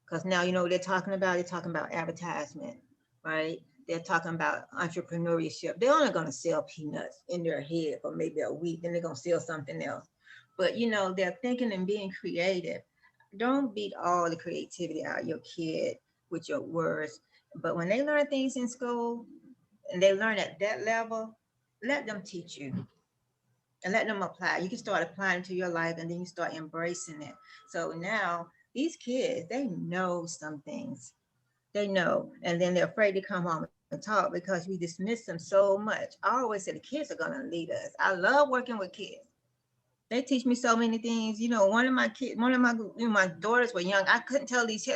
Because now what they're talking about. They're talking about advertisement, right? They're talking about entrepreneurship. They're only going to sell peanuts in their head for maybe a week, then they're going to sell something else. But they're thinking and being creative. Don't beat all the creativity out of your kid with your words. But when they learn things in school and they learn at that level, let them teach you and let them apply. You can start applying it to your life, and then you start embracing it. So now these kids, they know some things. They know, and then they're afraid to come home and talk because we dismiss them so much. I always say the kids are going to lead us. I love working with kids. They teach me so many things. One of my daughters were young. I couldn't tell these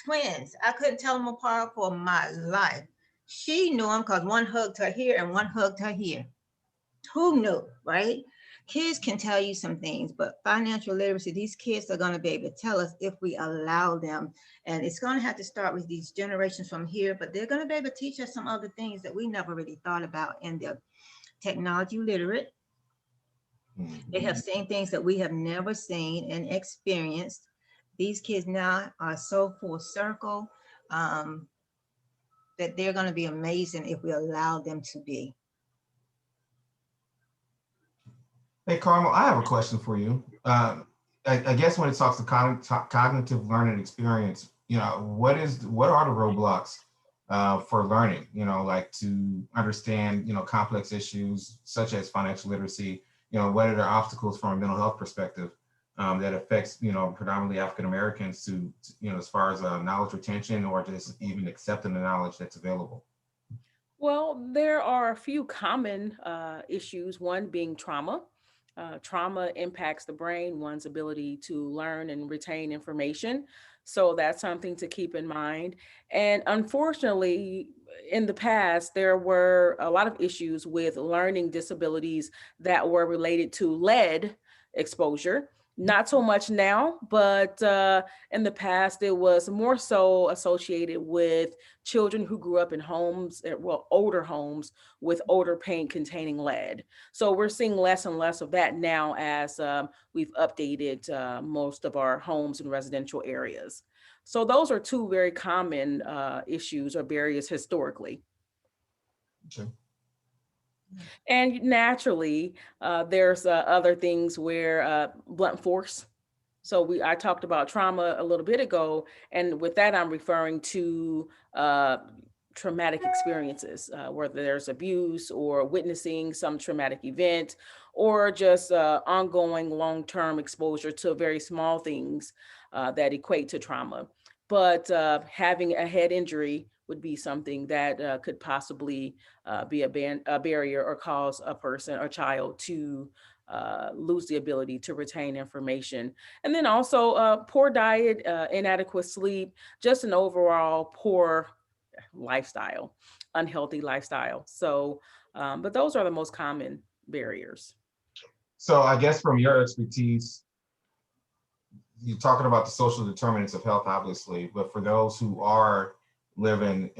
twins. I couldn't tell them apart for my life. She knew them because one hugged her here and one hugged her here. Who knew, right? Kids can tell you some things, but financial literacy, these kids are going to be able to tell us if we allow them. And it's going to have to start with these generations from here, but they're going to be able to teach us some other things that we never really thought about. And they're technology literate. They have seen things that we have never seen and experienced. These kids now are so full circle that they're going to be amazing if we allow them to be. Hey, Carmel, I have a question for you. I guess when it talks to cognitive learning experience, what are the roadblocks for learning, like to understand, complex issues such as financial literacy, what are the obstacles from a mental health perspective that affects, predominantly African Americans to, as far as knowledge retention or just even accepting the knowledge that's available? Well, there are a few common issues, one being trauma. Trauma impacts the brain, one's ability to learn and retain information. So that's something to keep in mind. And unfortunately, in the past, there were a lot of issues with learning disabilities that were related to lead exposure. Not so much now, but in the past, it was more so associated with children who grew up in homes, well, older homes with older paint containing lead. So we're seeing less and less of that now as we've updated most of our homes in residential areas. So those are two very common issues or barriers historically. Okay. And naturally, there's other things where blunt force. So I talked about trauma a little bit ago, and with that, I'm referring to traumatic experiences, whether there's abuse or witnessing some traumatic event, or just ongoing long-term exposure to very small things that equate to trauma. But having a head injury would be something that could possibly be a barrier or cause a person or child to lose the ability to retain information. And then also poor diet, inadequate sleep, just an overall poor lifestyle, unhealthy lifestyle. So, but those are the most common barriers. So I guess from your expertise, you're talking about the social determinants of health, obviously, but for those who are living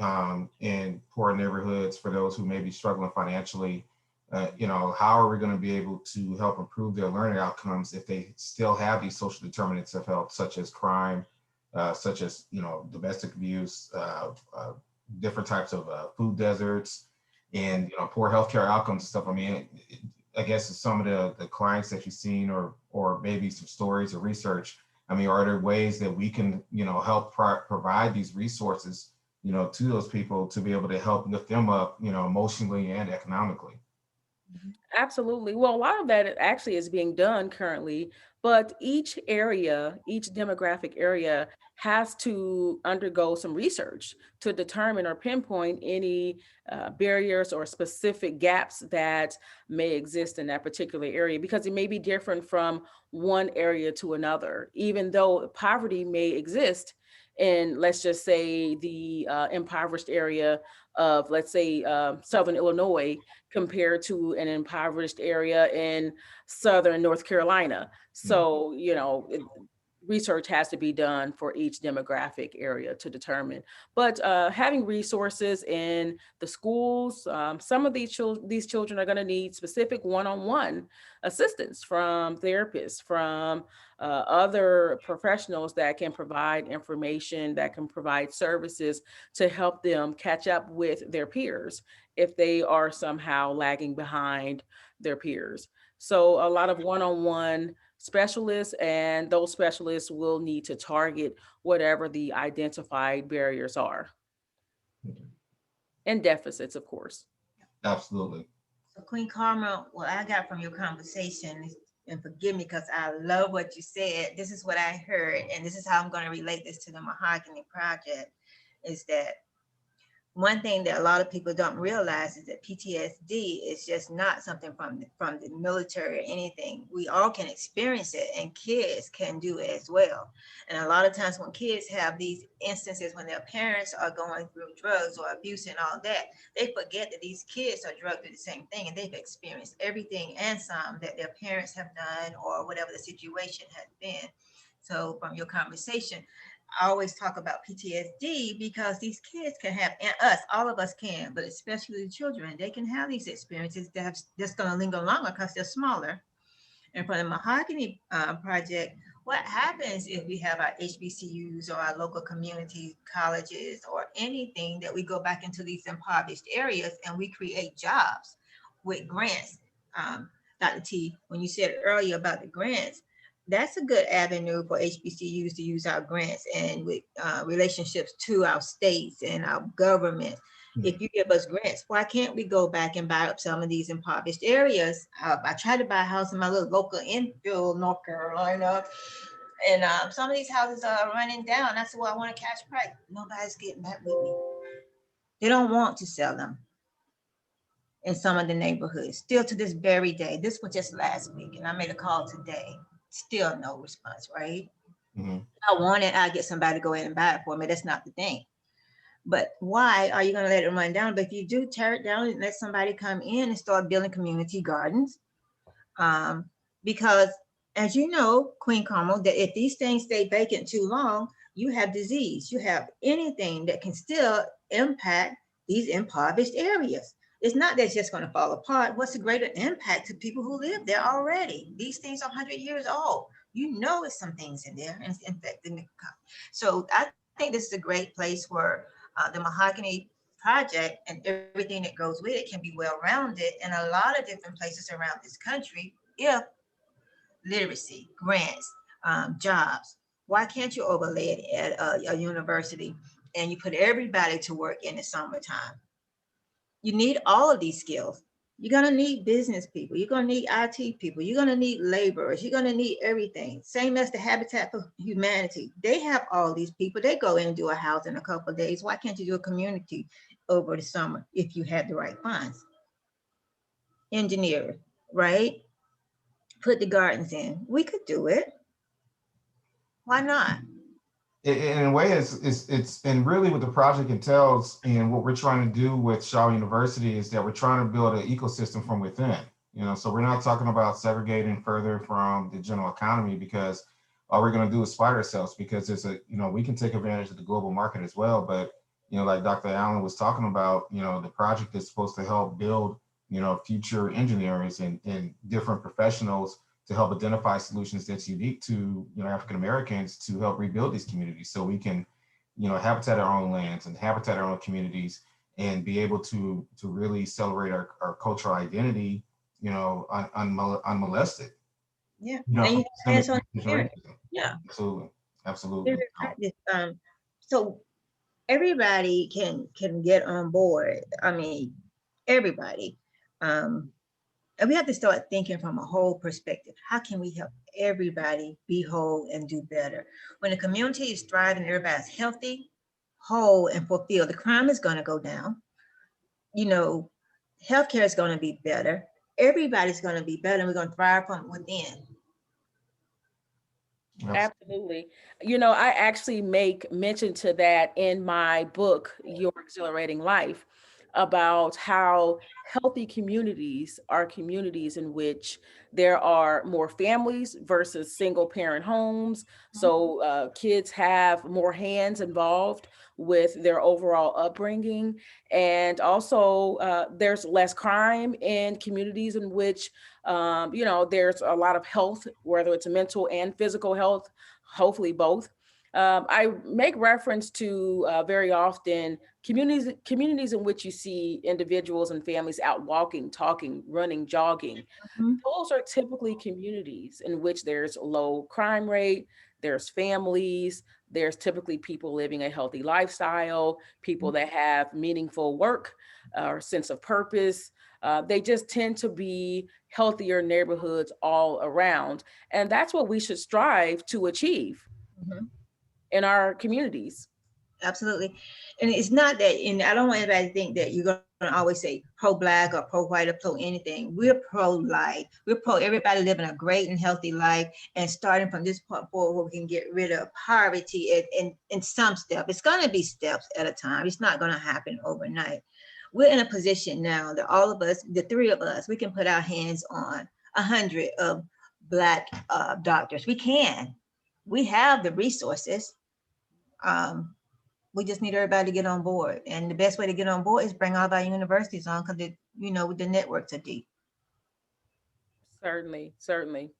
in poor neighborhoods, for those who may be struggling financially, how are we going to be able to help improve their learning outcomes if they still have these social determinants of health, such as crime, such as, domestic abuse, different types of food deserts, and, poor healthcare outcomes and stuff? I mean, I guess some of the clients that you've seen, or maybe some stories or research, I mean, are there ways that we can, help provide these resources, to those people to be able to help lift them up, emotionally and economically? Absolutely. Well, a lot of that actually is being done currently, but each area, each demographic area has to undergo some research to determine or pinpoint any barriers or specific gaps that may exist in that particular area, because it may be different from one area to another, even though poverty may exist in, let's just say, the impoverished area of, let's say, Southern Illinois compared to an impoverished area in Southern North Carolina. So, research has to be done for each demographic area to determine. But having resources in the schools, some of these children are going to need specific one-on-one assistance from therapists, from other professionals that can provide information, that can provide services to help them catch up with their peers if they are somehow lagging behind their peers. So a lot of one-on-one specialists, and those specialists will need to target whatever the identified barriers are, Okay. and deficits, of course. Absolutely. So Queen Carmel, what I got from your conversation is, and forgive me because I love what you said, this is what I heard, and this is how I'm going to relate this to the Mahogany Project, is that one thing that a lot of people don't realize is that PTSD is just not something from the military or anything. We all can experience it, and kids can do it as well. And a lot of times when kids have these instances when their parents are going through drugs or abuse and all that, they forget that these kids are drugged through the same thing, and they've experienced everything and some that their parents have done or whatever the situation has been. So from your conversation, I always talk about PTSD because these kids can have, and us, all of us can, but especially the children, they can have these experiences that's going to linger longer because they're smaller. And for the Mahogany Project, what happens if we have our HBCUs or our local community colleges or anything that we go back into these impoverished areas and we create jobs with grants? Dr. T, when you said earlier about the grants, that's a good avenue for HBCUs to use our grants and with relationships to our states and our government. If you give us grants, why can't we go back and buy up some of these impoverished areas? I tried to buy a house in my little local infield, North Carolina, and some of these houses are running down. That's why I want a cash price. Nobody's getting back with me. They don't want to sell them in some of the neighborhoods. Still to this very day, this was just last week, and I made a call today. Still no response, right? Mm-hmm. I want it, I'll get somebody to go in and buy it for me. That's not the thing. But why are you going to let it run down? But if you do tear it down and let somebody come in and start building community gardens, because as you know, Queen Carmel, that if these things stay vacant too long, you have disease, you have anything that can still impact these impoverished areas. It's not that it's just going to fall apart. What's the greater impact to people who live there already? These things are 100 years old. You know, it's some things in there and infecting the. So I think this is a great place where the Mahogany Project and everything that goes with it can be well-rounded in a lot of different places around this country. If literacy, grants, jobs, why can't you overlay it at a university and you put everybody to work in the summertime? You need all of these skills. You're going to need business people. You're going to need IT people. You're going to need laborers. You're going to need everything. Same as the Habitat for Humanity. They have all these people. They go in and do a house in a couple of days. Why can't you do a community over the summer if you have the right funds? Engineers, right? Put the gardens in. We could do it. Why not? In a way, it's and really what the project entails and what we're trying to do with Shaw University is that we're trying to build an ecosystem from within. So we're not talking about segregating further from the general economy, because all we're going to do is spite ourselves, because it's we can take advantage of the global market as well. But like Dr. Allen was talking about, the project is supposed to help build future engineers and different professionals to help identify solutions that's unique to African Americans to help rebuild these communities, so we can habitat our own lands and habitat our own communities and be able to really celebrate our cultural identity unmolested. Yeah. Yeah, absolutely. So everybody can get on board. I mean, everybody. And we have to start thinking from a whole perspective. How can we help everybody be whole and do better? When the community is thriving, everybody's healthy, whole, and fulfilled, the crime is going to go down. Healthcare is going to be better. Everybody's going to be better, and we're going to thrive from within. Absolutely. I actually make mention to that in my book, Your Exhilarating Life, about how healthy communities are communities in which there are more families versus single parent homes. So kids have more hands involved with their overall upbringing. And also there's less crime in communities in which, there's a lot of health, whether it's mental and physical health, hopefully both. I make reference to very often communities in which you see individuals and families out walking, talking, running, jogging. Those are typically communities in which there's low crime rate, there's families, there's typically people living a healthy lifestyle, people that have meaningful work or sense of purpose. They just tend to be healthier neighborhoods all around. And that's what we should strive to achieve in our communities. Absolutely. And it's not that, and I don't want anybody to think that you're going to always say pro-Black or pro-white or pro-anything. We're pro-life. We're pro everybody living a great and healthy life, and starting from this point forward where we can get rid of poverty in some step. It's going to be steps at a time. It's not going to happen overnight. We're in a position now that all of us, the three of us, we can put our hands on 100 of Black doctors. We can. We have the resources. We just need everybody to get on board. And the best way to get on board is bring all of our universities on, because the networks are deep. Certainly.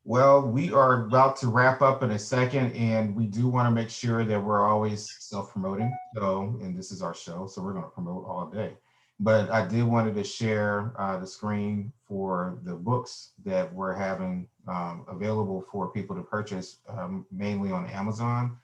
Well, we are about to wrap up in a second, and we do want to make sure that we're always self-promoting. And this is our show, so we're going to promote all day. But I did wanted to share the screen for the books that we're having available for people to purchase, mainly on Amazon.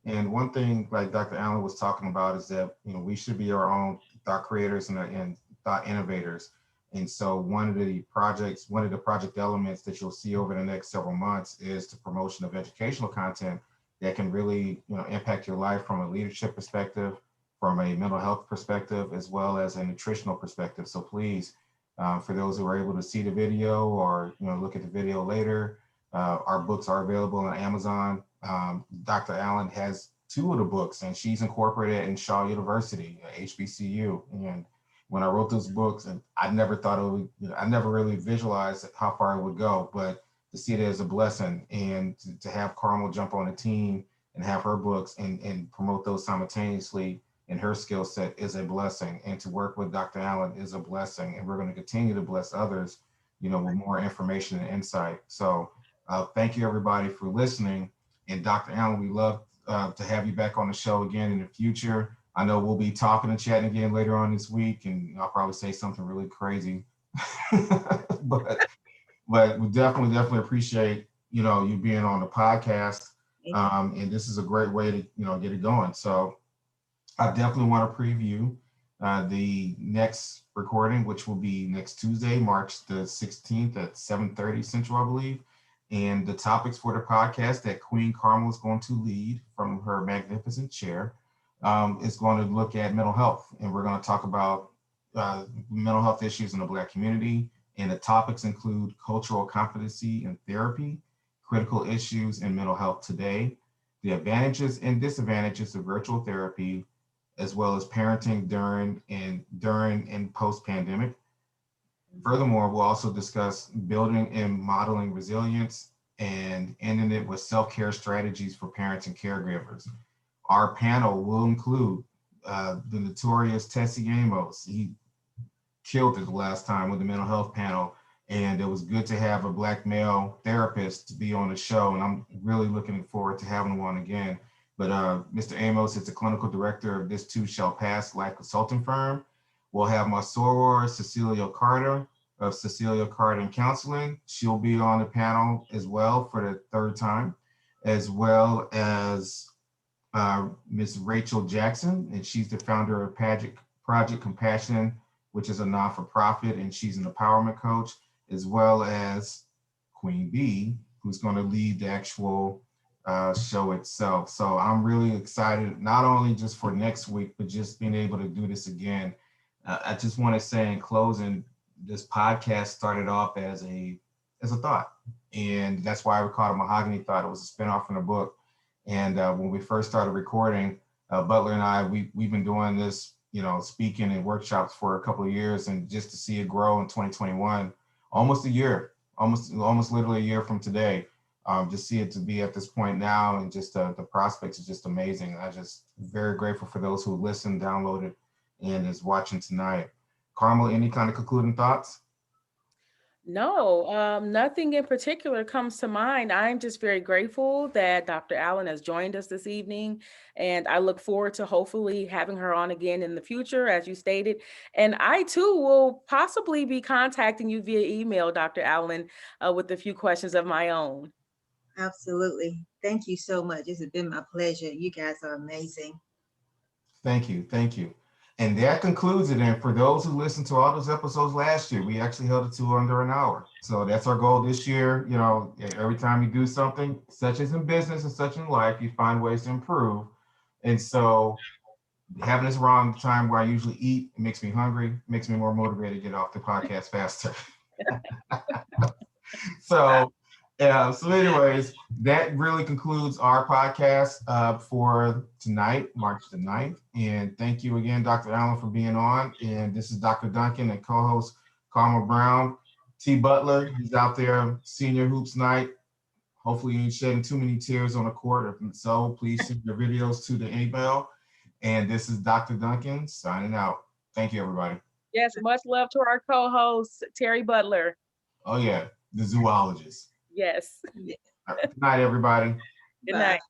And one thing, like Dr. Allen was talking about, is that, you know, we should be our own thought creators and thought innovators. And so one of the project elements that you'll see over the next several months is the promotion of educational content that can really, you know, impact your life from a leadership perspective, from a mental health perspective, as well as a nutritional perspective. So please, for those who are able to see the video or, you know, look at the video later, our books are available on Amazon. Dr. Allen has 2 of the books, and she's incorporated in Shaw University, HBCU. And when I wrote those books, and I never thought it would, you know, I never really visualized how far it would go, but to see it as a blessing and to have Carmel jump on a team and have her books and promote those simultaneously in her skill set is a blessing. And to work with Dr. Allen is a blessing. And we're going to continue to bless others, you know, with more information and insight. So thank you everybody for listening. And Dr. Allen, we love to have you back on the show again in the future. I know we'll be talking and chatting again later on this week, and I'll probably say something really crazy, but we definitely appreciate, you know, you being on the podcast. And this is a great way to, you know, get it going. So I definitely want to preview the next recording, which will be next Tuesday, March the 16th at 7:30 Central, I believe. And the topics for the podcast that Queen Carmel is going to lead from her magnificent chair is going to look at mental health. And we're going to talk about mental health issues in the Black community. And the topics include cultural competency in therapy, critical issues in mental health today, the advantages and disadvantages of virtual therapy, as well as parenting during and post-pandemic. Furthermore, we'll also discuss building and modeling resilience and ending it with self-care strategies for parents and caregivers. Our panel will include the notorious Tessie Amos. He killed it the last time with the mental health panel, and it was good to have a Black male therapist to be on the show, and I'm really looking forward to having him on again. But Mr. Amos is the clinical director of This Too Shall Pass Life Consulting Firm. We'll have my soror, Cecilia Carter of Cecilia Carter and Counseling. She'll be on the panel as well for the 3rd time, as well as Ms. Rachel Jackson, and she's the founder of Project Compassion, which is a non-for-profit, and she's an empowerment coach, as well as Queen Bee, who's going to lead the actual show itself. So I'm really excited, not only just for next week, but just being able to do this again. I just want to say in closing, this podcast started off as a thought, and that's why we called it Mahogany Thought. It was a spinoff from the book. And when we first started recording, Butler and I, we've been doing this, you know, speaking and workshops for a couple of years, and just to see it grow in 2021, almost a year, almost literally a year from today, just see it to be at this point now, and just the prospects is just amazing. I'm just very grateful for those who listened, downloaded, and is watching tonight. Carmel, any kind of concluding thoughts? No, nothing in particular comes to mind. I'm just very grateful that Dr. Allen has joined us this evening, and I look forward to hopefully having her on again in the future, as you stated. And I too will possibly be contacting you via email, Dr. Allen, with a few questions of my own. Absolutely. Thank you so much. This has been my pleasure. You guys are amazing. Thank you. And that concludes it. And for those who listened to all those episodes last year, we actually held it to under an hour. So that's our goal this year. You know, every time you do something, such as in business and such in life, you find ways to improve. And so having this around the time where I usually eat, it makes me hungry, makes me more motivated to get off the podcast faster. So anyways, that really concludes our podcast for tonight, March the 9th. And thank you again, Dr. Allen, for being on. And this is Dr. Duncan and co-host Carmel Brown. T. Butler, he's out there, senior hoops night. Hopefully you ain't shedding too many tears on the court. If so, please send your videos to the email. And this is Dr. Duncan signing out. Thank you, everybody. Yes, much love to our co-host, Terry Butler. Oh yeah, the zoologist. Yes. Good night, everybody. Good night.